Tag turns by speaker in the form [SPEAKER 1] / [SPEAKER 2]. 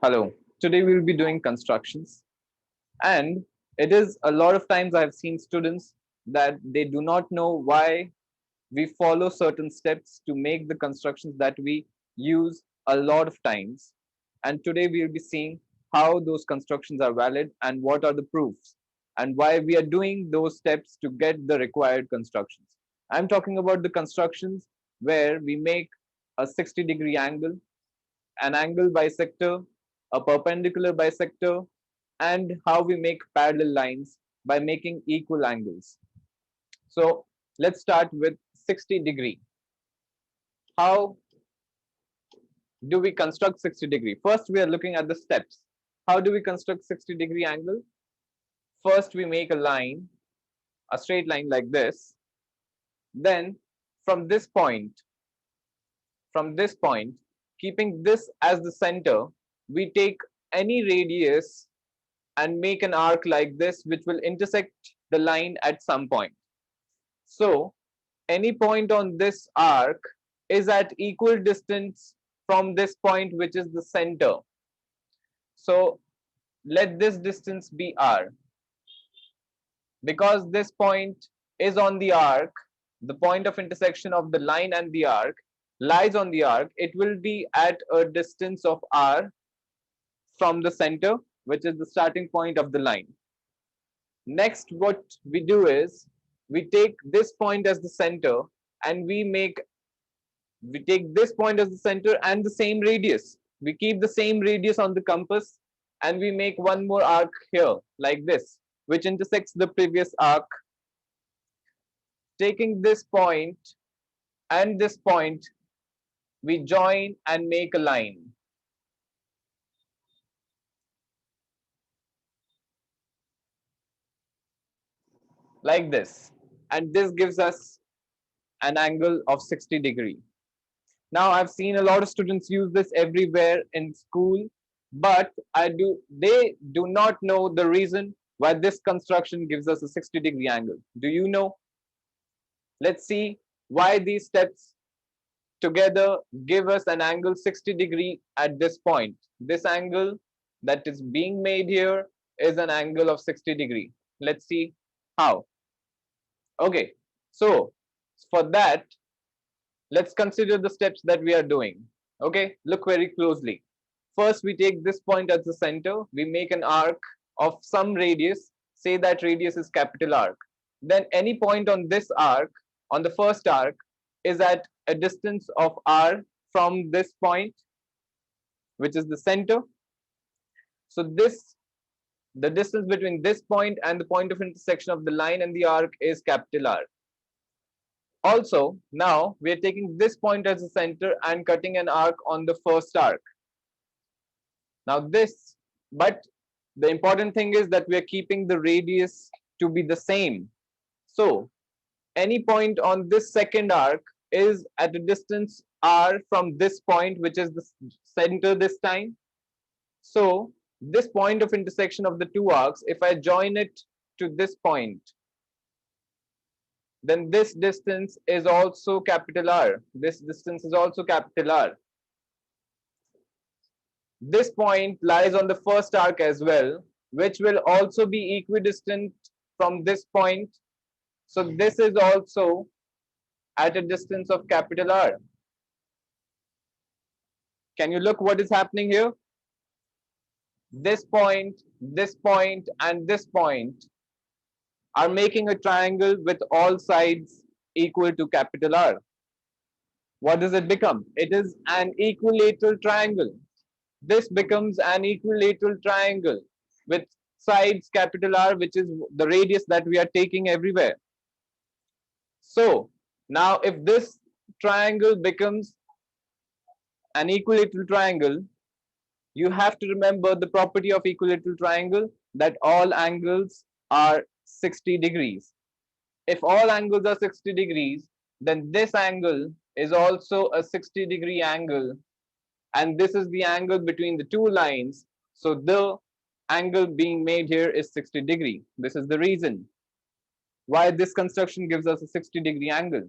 [SPEAKER 1] Hello. Today we will be doing constructions, and it is a lot of times I've seen students that they do not know why we follow certain steps to make the constructions that we use a lot of times. And today we will be seeing how those constructions are valid and what are the proofs and why we are doing those steps to get the required constructions. I'm talking about the constructions where we make a 60-degree angle, an angle bisector, a perpendicular bisector, and how we make parallel lines by making equal angles. So let's start with 60-degree. How do we construct 60-degree? First, we are looking at the steps. How do we construct 60-degree angle? First, we make a line, a straight line like this. Then from this point, from this point, keeping this as the center, we take any radius and make an arc like this, which will intersect the line at some point. So any point on this arc is at equal distance from this point, which is the center. So let this distance be r. Because this point is on the arc, the point of intersection of the line and the arc lies on the arc, it will be at a distance of r from the center, which is the starting point of the line. Next, what we do is we take this point as the center and we take this point as the center and the same radius. We keep the same radius on the compass and we make one more arc here like this, which intersects the previous arc. Taking this point and this point, we join and make a line. Like this. And this gives us an angle of 60 degree. Now I've seen a lot of students use this everywhere in school, but they do not know the reason why this construction gives us a 60-degree angle. Do you know? Let's see why these steps together give us an angle 60 degree at this point. This angle that is being made here is an angle of 60 degree. Let's see how. Okay, so for that, let's consider the steps that we are doing. Okay, look very closely. First, we take this point as the center. We make an arc of some radius. Say that radius is capital arc. Then any point on this arc, on the first arc, is at a distance of r from this point, which is the center. So the distance between this point and the point of intersection of the line and the arc is capital R. Also, now we are taking this point as a center and cutting an arc on the first arc. Now but the important thing is that we are keeping the radius to be the same. So any point on this second arc is at a distance r from this point, which is the center this time. So this point of intersection of the two arcs, if I join it to this point, then this distance is also capital R. This distance is also capital R. This point lies on the first arc as well, which will also be equidistant from this point. So this is also at a distance of capital R. Can you look what is happening here? This point, and this point are making a triangle with all sides equal to capital R. What does it become? It is an equilateral triangle. This becomes an equilateral triangle with sides capital R, which is the radius that we are taking everywhere. So now if this triangle becomes an equilateral triangle, you have to remember the property of equilateral triangle, that all angles are 60 degrees. If all angles are 60 degrees, then this angle is also a 60-degree angle, and this is the angle between the two lines. So the angle being made here is 60 degree. This is the reason why this construction gives us a 60-degree angle.